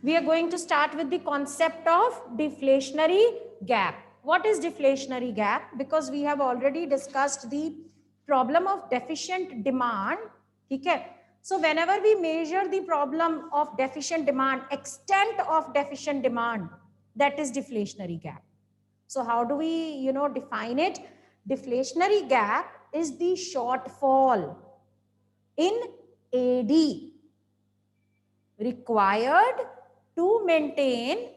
We are going to start with the concept of deflationary gap. What is deflationary gap? Because we have already discussed the problem of deficient demand. Okay. So whenever we measure the problem of deficient demand, extent of deficient demand, that is deflationary gap. So how do we, define it? Deflationary gap is the shortfall in AD required to maintain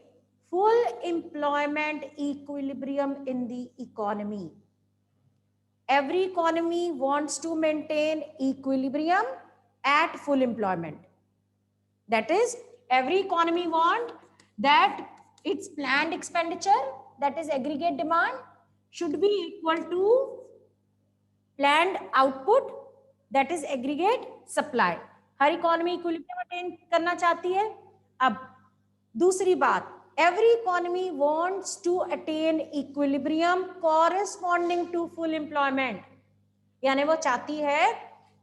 full employment equilibrium in the economy. Every economy wants to maintain equilibrium at full employment. That is, every economy wants that its planned expenditure, that is aggregate demand, should be equal to planned output, that is aggregate supply. Her economy equilibrium attain करना चाहती है. अब दूसरी बात, every economy wants to attain equilibrium corresponding to full employment. यानी वो चाहती है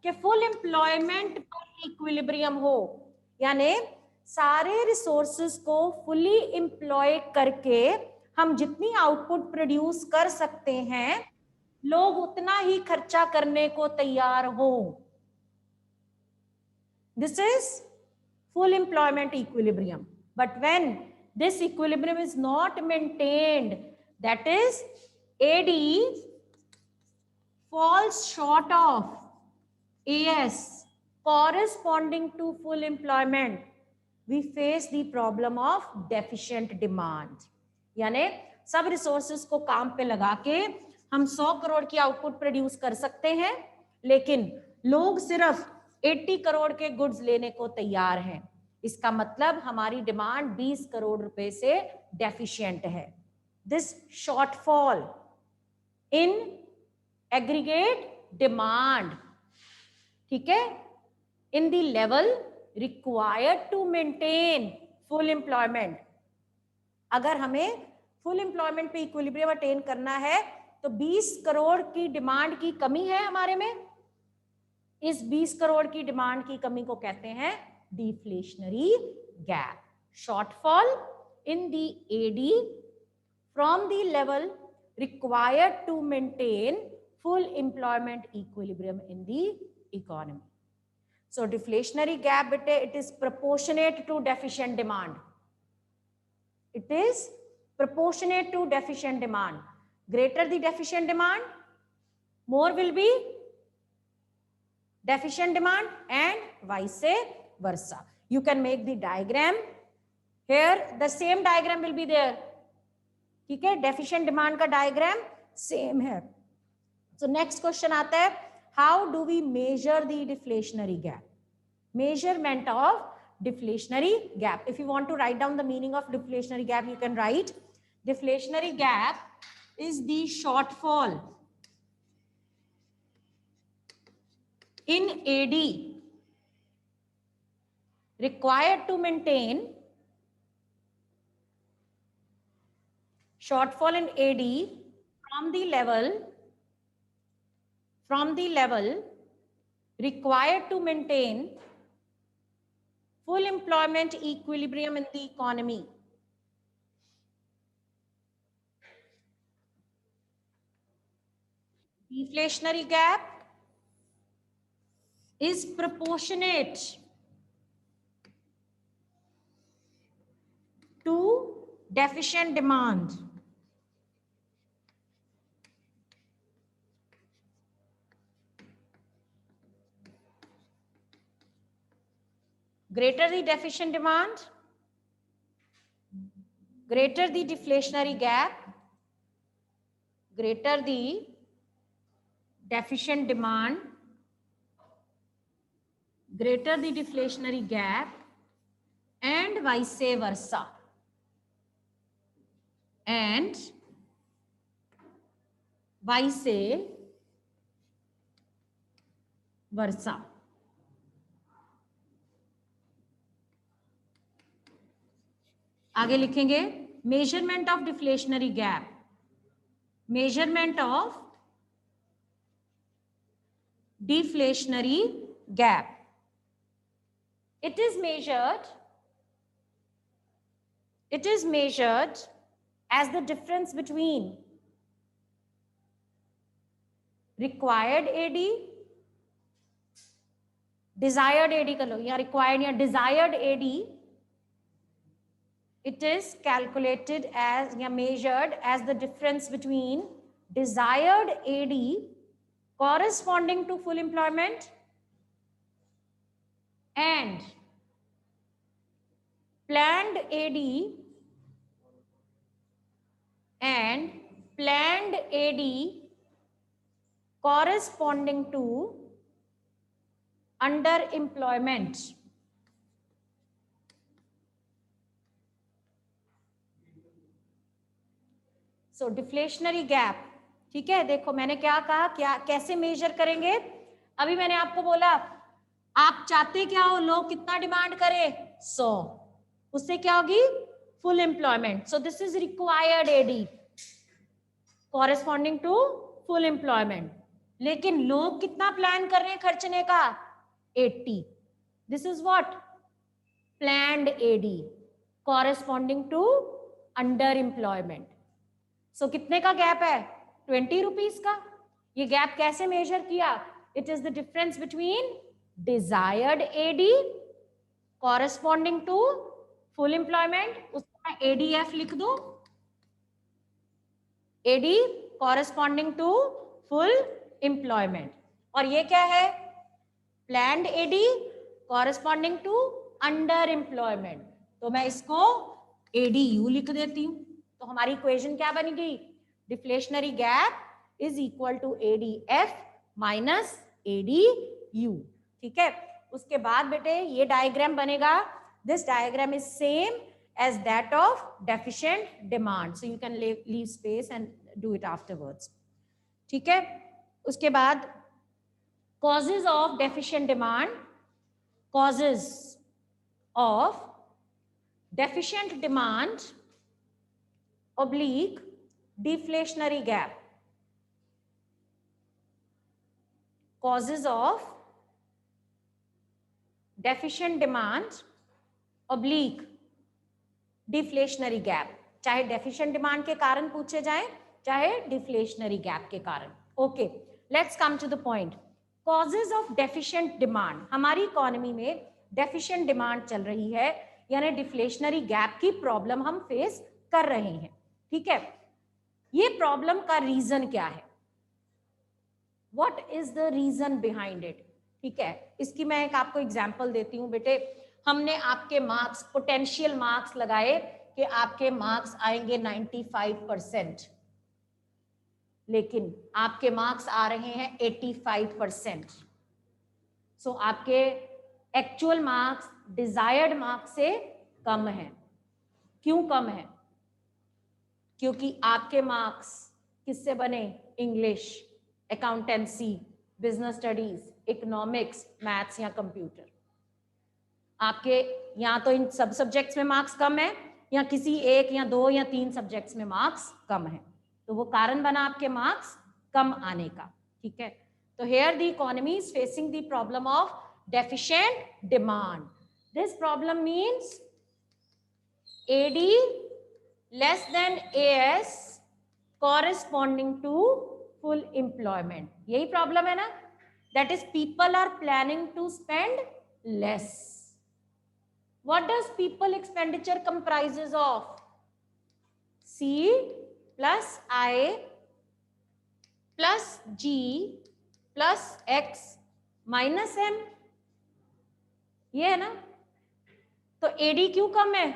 कि full employment पर equilibrium हो, यानी सारे रिसोर्सेज को fully employ करके हम जितनी आउटपुट प्रोड्यूस कर सकते हैं, लोग उतना ही खर्चा करने को तैयार हो. This is full employment equilibrium. But when this equilibrium is not maintained, that is AD falls short of AS corresponding to full employment, we face the problem of deficient demand. यानी सब रिसोर्सेज को काम पे लगा के हम 100 करोड़ की output produce कर सकते हैं, लेकिन लोग सिर्फ 80 करोड़ के गुड्स लेने को तैयार हैं. इसका मतलब हमारी डिमांड 20 करोड़ रुपए से डेफिशिएंट है. This shortfall in aggregate demand, ठीक है, in the level required to maintain full employment. अगर हमें फुल एम्प्लॉयमेंट पे इक्विलिब्रियम अटेन करना है तो 20 करोड़ की डिमांड की कमी है हमारे में. इस 20 करोड़ की डिमांड की कमी को कहते हैं deflationary gap. Shortfall in the AD from the level required to maintain full employment equilibrium in the economy. So deflationary gap, it is proportionate to deficient demand. It is proportionate to deficient demand. Greater the deficient demand, more will be deficient demand, and vice versa. You can make the diagram here. The same diagram will be there. ठीक है, deficient demand का diagram same है. So next question आता है, how do we measure the deflationary gap? Measurement of deflationary gap. If you want to write down the meaning of deflationary gap, you can write deflationary gap is the shortfall in AD required to maintain shortfall in AD from the level required to maintain full employment equilibrium in the economy. Deflationary gap is proportionate to deficient demand. Greater the deficient demand, greater the deflationary gap. Greater the deficient demand, greater the deflationary gap, and vice versa. And vice versa. आगे लिखेंगे measurement of deflationary gap. Measurement of deflationary gap. It is measured It is measured as the difference between required AD, desired AD कर लो, या required या desired AD. It is calculated as या measured as the difference between desired AD corresponding to full employment and planned AD corresponding to underemployment. So deflationary gap, ठीक है. देखो मैंने क्या कहा, क्या कैसे मेजर करेंगे. अभी मैंने आपको बोला आप चाहते क्या हो, लोग कितना डिमांड करें, 100, उससे क्या होगी, full employment. So this is required AD corresponding to full employment. लेकिन लोग कितना प्लान कर रहे हैं खर्चने का, 80. This is what, planned AD corresponding to under employment. So कितने का गैप है, 20 रुपीज का. ये गैप कैसे मेजर किया, it is the difference between desired AD corresponding to full employment. उसको मैं ADF लिख दूं, AD corresponding to full employment. और ये क्या है, planned AD corresponding to underemployment. तो मैं इसको ADU लिख देती हूं. तो हमारी इक्वेशन क्या बनेगी, deflationary gap is equal to ADF minus ADU. ठीक है. उसके बाद बेटे ये डायग्राम बनेगा, this diagram is same as that of deficient demand. So you can leave space and do it afterwards. ठीक है. उसके बाद causes of deficient demand, causes of deficient demand oblique deflationary gap. Causes of deficient demand oblique deflationary gap. चाहे deficient demand के कारण पूछे जाए, चाहे डिफ्लेशनरी गैप के कारण. Okay, let's come to the point. Causes of deficient demand. हमारी economy में डेफिशिएंट डिमांड चल रही है, यानी डिफ्लेशनरी गैप की प्रॉब्लम हम फेस कर रहे हैं. ठीक है. ये प्रॉब्लम का रीजन क्या है, what is the reason behind it. ठीक है. इसकी मैं एक आपको एग्जांपल देती हूँ. बेटे हमने आपके मार्क्स, पोटेंशियल मार्क्स लगाए कि आपके मार्क्स आएंगे 95%, लेकिन आपके मार्क्स आ रहे हैं 85%. सो आपके एक्चुअल मार्क्स डिजायर्ड मार्क्स से कम है. क्यों कम है, क्योंकि आपके मार्क्स किससे बने, English, accountancy, business studies, economics, maths या कंप्यूटर. आपके या तो इन सब सब्जेक्ट्स में मार्क्स कम है, या किसी एक या दो या तीन सब्जेक्ट्स में मार्क्स कम है. तो वो कारण बना आपके मार्क्स कम आने का. ठीक है. तो here the economy is facing the problem of deficient demand. This problem means AD less than AS corresponding to full employment. यही प्रॉब्लम है ना. That is, people are planning to spend less. What does people expenditure comprises of? C plus I plus G plus X minus M. ये है ना. तो AD क्यों कम है,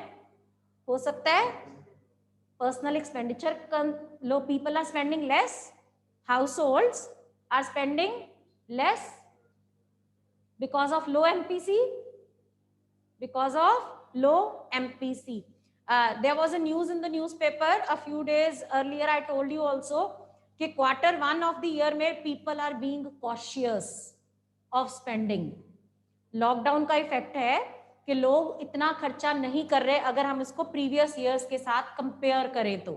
हो सकता है personal expenditure low, people are spending less, households are spending less because of low MPC. Because of low MPC. There was a news in the newspaper a few days earlier. I told you also कि Q1 of the year में people are being cautious of spending. Lockdown का effect है कि लोग इतना खर्चा नहीं कर रहे. अगर हम इसको प्रीवियस ईयर्स के साथ कंपेयर करें तो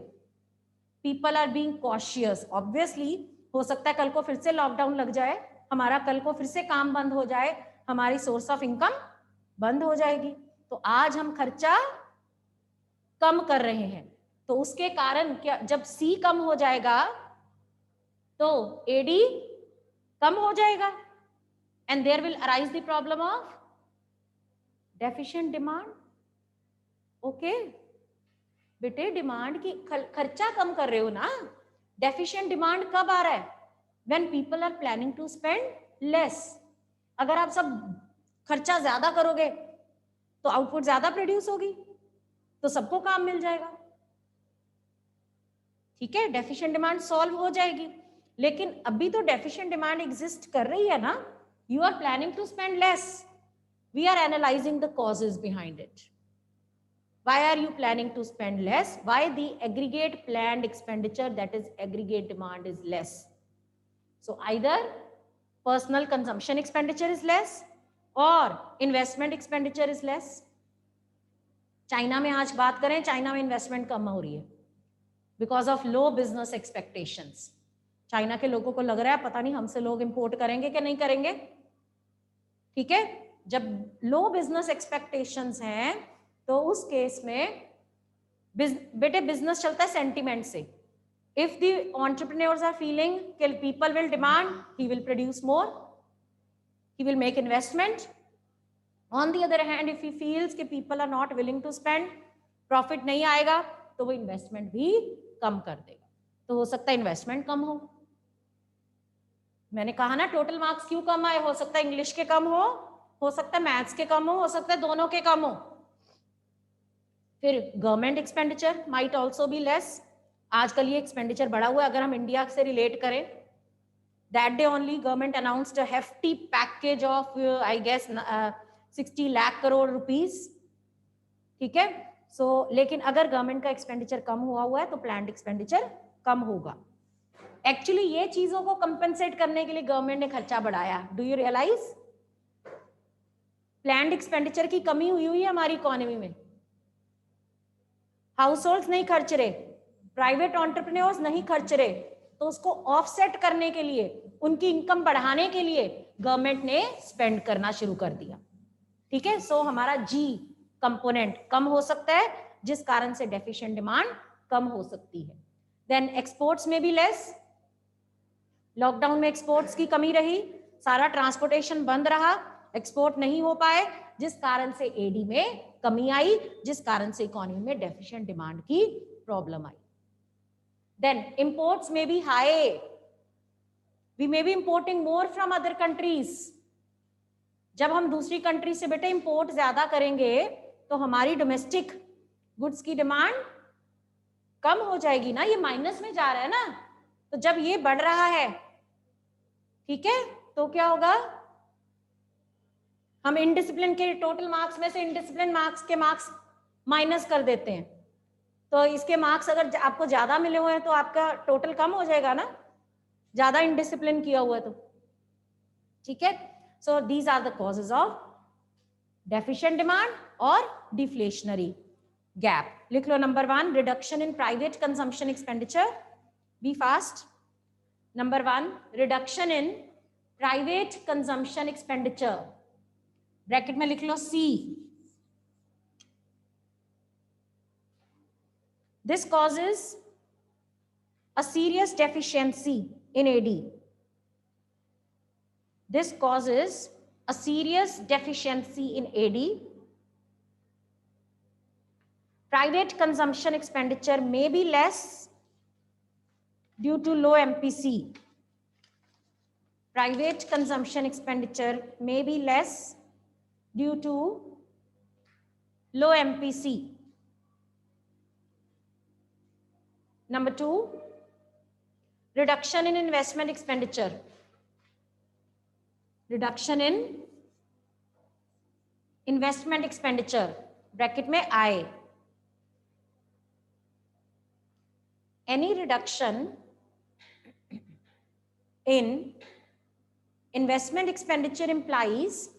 people are being cautious. Obviously हो सकता है कल को फिर से लॉकडाउन लग जाए, हमारा कल को फिर से काम बंद हो जाए, हमारी सोर्स ऑफ इनकम बंद हो जाएगी. तो आज हम खर्चा कम कर रहे हैं, तो उसके कारण क्या, जब सी कम हो जाएगा तो एडी कम हो जाएगा, and there will arise the problem of deficient demand. Okay बेटे, डिमांड की खर्चा कम कर रहे हो ना। डेफिशिएंट डिमांड कब आ रहा है? When people are planning to spend less. अगर आप सब खर्चा ज्यादा करोगे तो आउटपुट ज्यादा प्रोड्यूस होगी, तो सबको काम मिल जाएगा। ठीक है, डेफिशिएंट डिमांड सॉल्व हो जाएगी। लेकिन अभी तो डेफिशिएंट डिमांड एग्जिस्ट कर रही है ना, you are planning to spend less, we are analysing the causes behind it. Why are you planning to spend less? Why the aggregate planned expenditure, that is aggregate demand, is less? So either personal consumption expenditure is less or investment expenditure is less. China में आज बात करें, China में investment कम हो रही है because of low business expectations. China के लोगों को लग रहा है पता नहीं हमसे लोग इंपोर्ट करेंगे कि नहीं करेंगे। ठीक है, जब लो बिजनेस एक्सपेक्टेशंस हैं तो उस केस में बेटे बिजनेस चलता है सेंटीमेंट से। If the entrepreneurs are feeling कि people will demand, he will produce more, he will make investment. On the other hand if he feels कि people are not willing to spend, profit नहीं आएगा, तो वो investment भी कम कर देगा। तो हो सकता है इन्वेस्टमेंट कम मैंने कहा ना टोटल मार्क्स क्यों कम आए, हो सकता है इंग्लिश के कम हो सकता है मैथ्स के कम हो सकता है दोनों के कम हो। फिर government expenditure might also be less. आजकल ये एक्सपेंडिचर बढ़ा हुआ है, अगर हम इंडिया से रिलेट करें, that day only government announced a hefty package of I guess 60 lakh crore rupees. ठीक है, सो लेकिन अगर गवर्नमेंट का एक्सपेंडिचर कम हुआ है तो प्लान्ड एक्सपेंडिचर कम होगा। एक्चुअली ये चीजों को कंपेंसेट करने के लिए गवर्नमेंट ने खर्चा बढ़ाया। Do you realise planned expenditure की कमी हुई है हमारी इकोनॉमी में। हाउस होल्ड नहीं खर्च रहे, प्राइवेट एंटरप्रेन्योर्स नहीं खर्च रहे, तो उसको ऑफसेट करने के लिए, उनकी इनकम बढ़ाने के लिए गवर्नमेंट ने स्पेंड करना शुरू कर दिया। ठीक है, सो हमारा जी कंपोनेंट कम हो सकता है जिस कारण से डेफिशिएंट डिमांड कम हो सकती है। देन एक्सपोर्ट्स में भी लेस। लॉकडाउन में एक्सपोर्ट्स की कमी रही, सारा ट्रांसपोर्टेशन बंद रहा, एक्सपोर्ट नहीं हो पाए, जिस कारण से एडी में कमी आई, जिस कारण से इकोनॉमी में डेफिशिएंट डिमांड की प्रॉब्लम आई। देन इंपोर्ट्स में भी high, we may be importing more from other countries. जब हम दूसरी कंट्री से बेटे इंपोर्ट ज्यादा करेंगे तो हमारी डोमेस्टिक गुड्स की डिमांड कम हो जाएगी ना, ये माइनस में जा रहा है ना। तो जब ये बढ़ रहा है, ठीक है, तो क्या होगा, हम इनडिसिप्लिन के टोटल मार्क्स में से इनडिसिप्लिन मार्क्स के मार्क्स माइनस कर देते हैं, तो इसके मार्क्स अगर आपको ज्यादा मिले हुए हैं तो आपका टोटल कम हो जाएगा ना, ज्यादा इनडिसिप्लिन किया हुआ है तो। ठीक है, so these are the causes of deficient demand और डिफ्लेशनरी गैप। लिख लो number 1, reduction in private consumption expenditure. Be fast. Number 1, reduction in private consumption expenditure, bracket में लिख लो सी। This causes a serious deficiency in AD. This causes a serious deficiency in AD. Private consumption expenditure may be less due to low MPC. Private consumption expenditure may be less due to low MPC. Number 2, reduction in investment expenditure. Reduction in investment expenditure, bracket में I. Any reduction in investment expenditure implies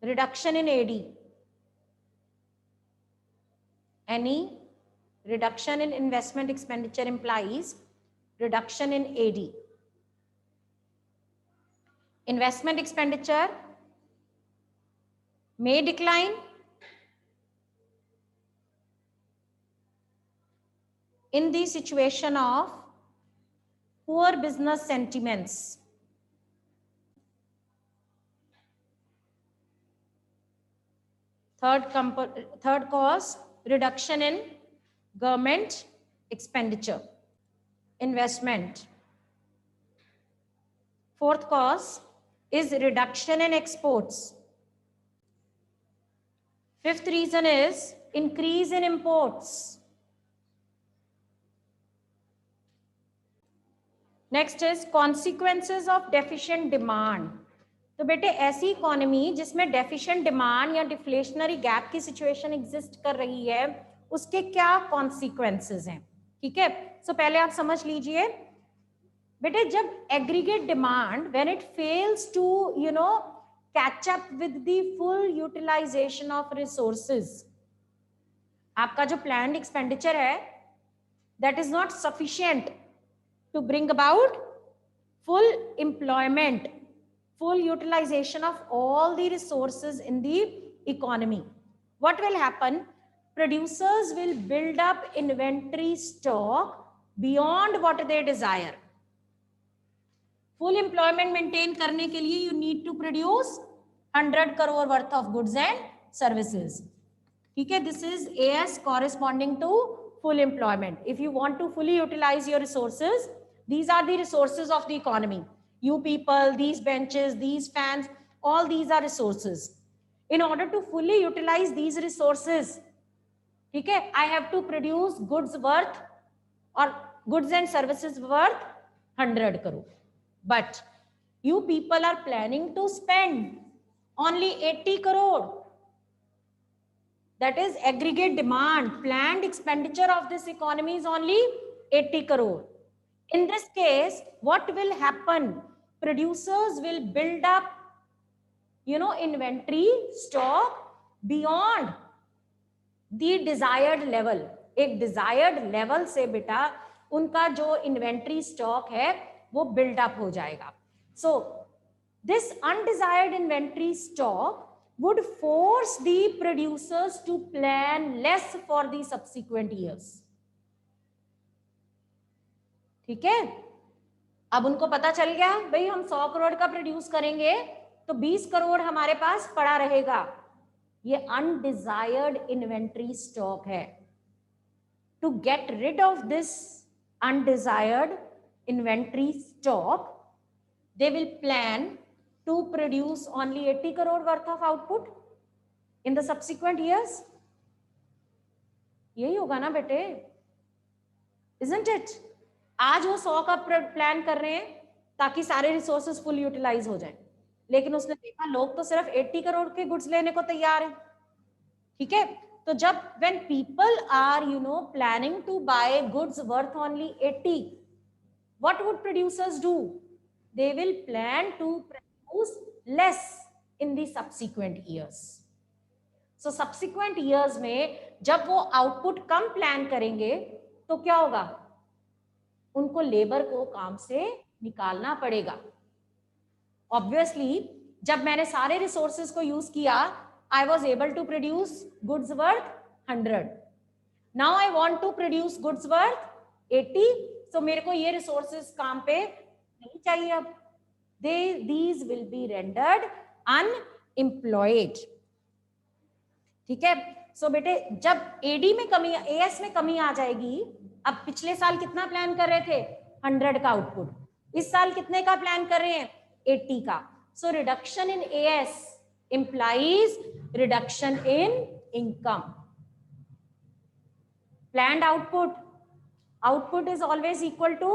reduction in AD. Any reduction in investment expenditure implies reduction in AD. Investment expenditure may decline in the situation of poor business sentiments. Third cause, reduction in government expenditure, investment. Fourth cause is reduction in exports. Fifth reason is increase in imports. Next is consequences of deficient demand. तो बेटे ऐसी economy जिसमें deficient demand या deflationary gap की situation exist कर रही है, उसके क्या कॉन्सिक्वेंसेस हैं, ठीक है। सो पहले आप समझ लीजिए बेटे, जब aggregate demand when it fails to catch up with the full utilisation of resources, आपका जो प्लान्ड एक्सपेंडिचर है that is not sufficient to bring about full employment, full utilization of all the resources in the economy. What will happen? Producers will build up inventory stock beyond what they desire. Full employment maintain करने के लिए you need to produce 100 crore worth of goods and services. ठीक है, this is AS corresponding to full employment. If you want to fully utilize your resources, these are the resources of the economy. You people, these benches, these fans, all these are resources. In order to fully utilize these resources, ठीक है, I have to produce goods worth or goods and services worth 100 crore. But you people are planning to spend only 80 crore. That is aggregate demand. Planned expenditure of this economy is only 80 crore. In this case, what will happen? Producers will build up, inventory stock beyond the desired level. एक desired level से बेटा उनका जो inventory stock है वो build up हो जाएगा. So this undesired inventory stock would force the producers to plan less for the subsequent years. ठीक है, अब उनको पता चल गया भाई हम 100 करोड़ का प्रोड्यूस करेंगे तो 20 करोड़ हमारे पास पड़ा रहेगा. ये अनडिजायर्ड इन्वेंट्री स्टॉक है. To get rid of this undesired inventory stock, they will plan to produce only 80 crore worth of output in the subsequent years. यही होगा ना बेटे, इजंट इट? आज वो 100 का प्लान कर रहे हैं ताकि सारे रिसोर्सेज फुल यूटिलाइज हो जाएं, लेकिन उसने देखा लोग तो सिर्फ 80 करोड़ के गुड्स लेने को तैयार हैं. ठीक है, तो जब when people are planning to buy goods worth only 80, what would producers do? They will plan to produce less in the subsequent years. So subsequent years में जब वो आउटपुट कम प्लान करेंगे तो क्या होगा? उनको लेबर को काम से निकालना पड़ेगा. ऑब्वियसली जब मैंने सारे रिसोर्सेज को यूज किया, I was able to produce goods worth 100. Now I want to produce goods worth 80. So मेरे को ये रिसोर्सेज काम पे नहीं चाहिए. अब these will be rendered unemployed. ठीक है, सो बेटे जब एडी में कमी, एएस में कमी आ जाएगी. अब पिछले साल कितना प्लान कर रहे थे? 100 का आउटपुट. इस साल कितने का प्लान कर रहे हैं? 80 का. So reduction in as implies reduction in income. Planned output is always equal to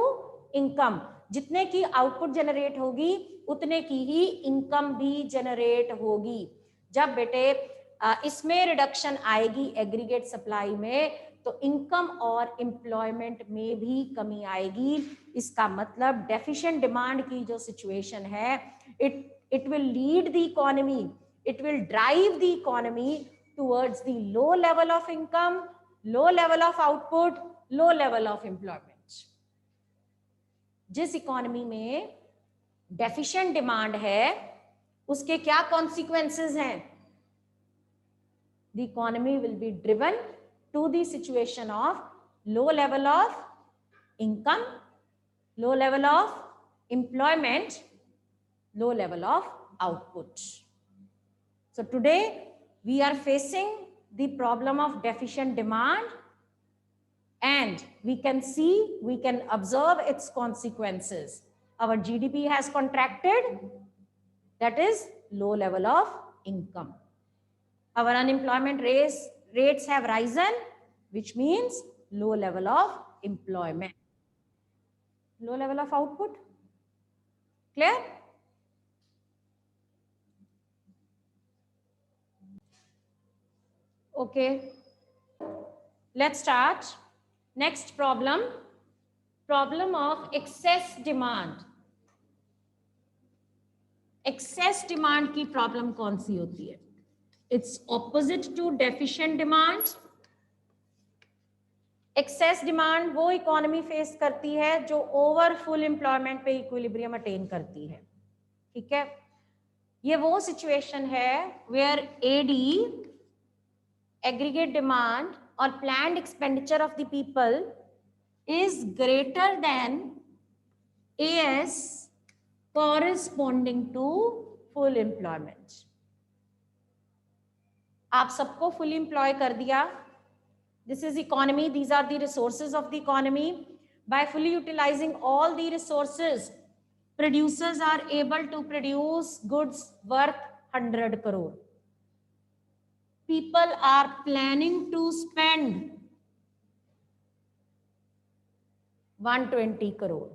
income. जितने की आउटपुट जनरेट होगी उतने की ही इनकम भी जनरेट होगी. जब बेटे इसमें रिडक्शन आएगी एग्रीगेट सप्लाई में, तो इनकम और एम्प्लॉयमेंट में भी कमी आएगी. इसका मतलब डेफिशिएंट डिमांड की जो सिचुएशन है, it will lead the economy, it will drive the economy towards the low level of income, low level of output, low level of employment. जिस इकोनॉमी में डेफिशिएंट डिमांड है उसके क्या कॉन्सिक्वेंसेस हैं? The economy will be driven to the situation of low level of income, low level of employment, low level of output. So today we are facing the problem of deficient demand, and we can observe its consequences. Our GDP has contracted, that is low level of income. Our unemployment rates have risen, which means low level of employment, low level of output. Clear? Okay. Let's start. Next problem of excess demand. Excess demand की problem कौन सी होती है? It's opposite to deficient demand. Excess demand वो economy face करती है जो over full employment पे equilibrium attain करती है. ठीक है, ये वो सिचुएशन है वेयर एडी, एग्रीगेट डिमांड और planned expenditure of the people is greater than AS corresponding to full employment. आप सबको फुल एम्प्लॉय कर दिया. This is economy. These are the resources of the economy. By fully utilizing all the resources, producers are able to produce goods worth 100 crore. People are planning to spend 120 crore.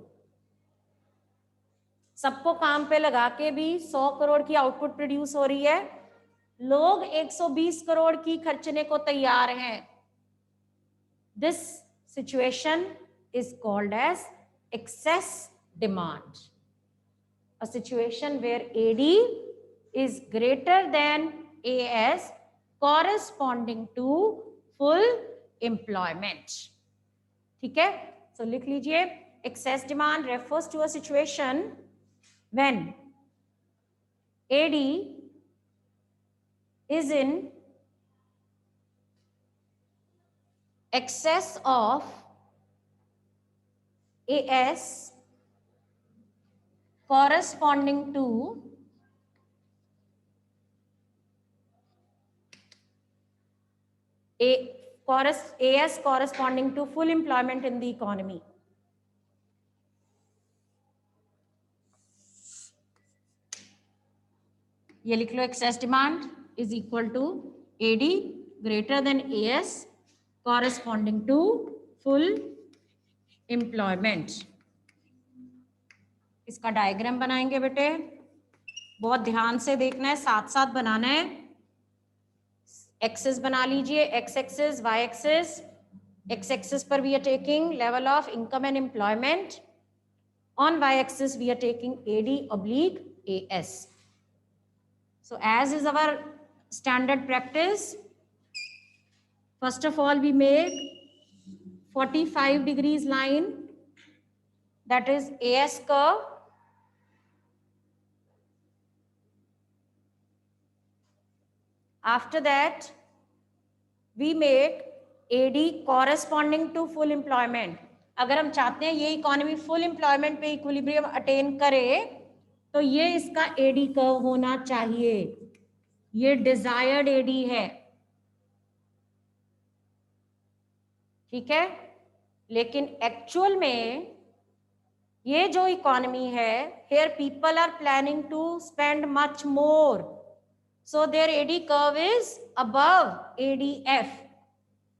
सबको काम पे लगा के भी 100 करोड़ की output produce हो रही है. लोग 120 करोड़ की खर्चने को तैयार हैं. This situation is called as excess demand. A situation where AD is greater than AS corresponding to full employment. ठीक है, so लिख लीजिए. Excess demand refers to a situation when AD is in excess of AS corresponding to AS corresponding to full employment in the economy. ये लिख लो. excess demand is equal to AD greater than AS corresponding to full employment. इसका diagram बनाएंगे बेटे. बहुत ध्यान से देखना है, साथ साथ बनाना है. एक्सिस बना लीजिए. X axis, Y axis. X axis पर we are taking level of income and employment. On Y axis we are taking AD oblique AS. So as is our standard practice, first of all we make 45 degrees line, that is AS curve. After that we make AD corresponding to full employment. अगर हम चाहते हैं ये economy full employment पे equilibrium attain करे तो ये इसका एडी कर्व होना चाहिए. ये डिजायर्ड एडी है. ठीक है, लेकिन एक्चुअल में ये जो इकोनॉमी है, here people are planning to spend much more, so their AD curve is above ADF.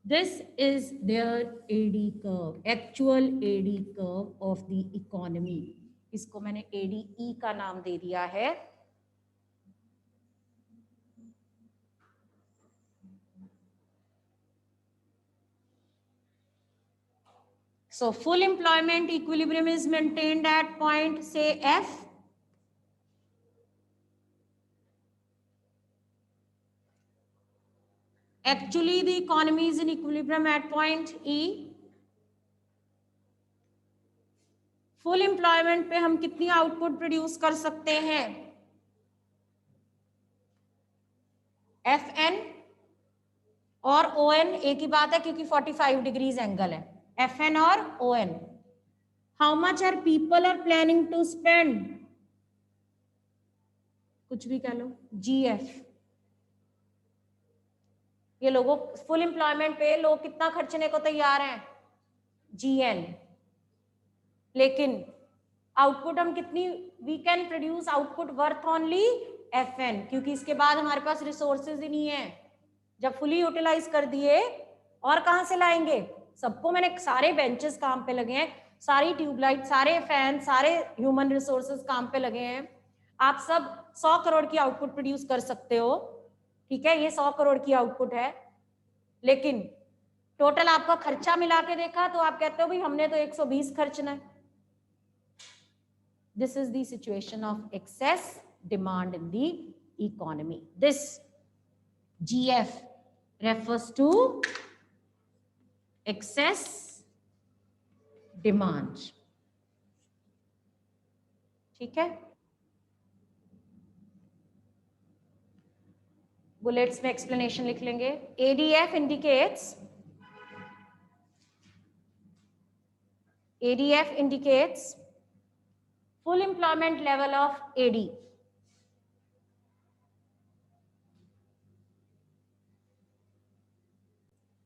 This is their AD curve, actual AD curve of the economy. इसको मैंने ADE का नाम दे दिया है. So full employment equilibrium is maintained at point, say, F. Actually the economy is in equilibrium at point E. Full employment पे हम कितनी output produce कर सकते हैं? FN और ON एक ही बात है क्योंकि 45 डिग्रीज एंगल है. FN और ON. How much are people are planning to spend? कुछ भी कह लो. GF. ये लोगों फुल एम्प्लॉयमेंट पे लोग कितना खर्चने को तैयार हैं? GN. लेकिन आउटपुट हम कितनी, we can produce output worth only FN, क्योंकि इसके बाद हमारे पास रिसोर्सेज ही नहीं है. जब फुली यूटिलाइज कर दिए और कहां से लाएंगे? सबको मैंने, सारे बेंचेस काम पे लगे हैं, सारी ट्यूबलाइट, सारे फैन, सारे ह्यूमन रिसोर्सेज काम पे लगे हैं. आप सब 100 करोड़ की आउटपुट प्रोड्यूस कर सकते हो, ठीक है, ये 100 करोड़ की आउटपुट है, लेकिन टोटल आपका खर्चा मिला के देखा तो आप कहते हो भाई हमने तो 120 खर्चना है. This is the situation of excess demand in the economy. This GF refers to excess demand. ठीक है, बुलेट्स में एक्सप्लेनेशन लिख लेंगे. ADF indicates full employment level of AD.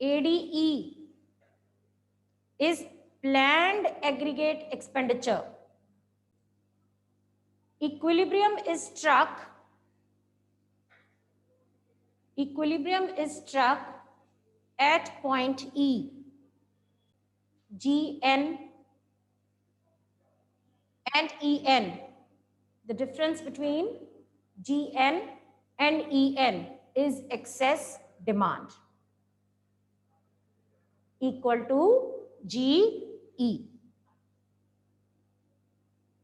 ADE is planned aggregate expenditure. Equilibrium is struck at point E. GN and EN. The difference between GN and EN is excess demand equal to GE.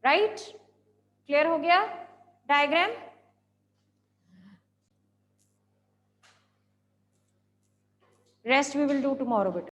Right? Clear हो गया diagram? Rest we will do tomorrow.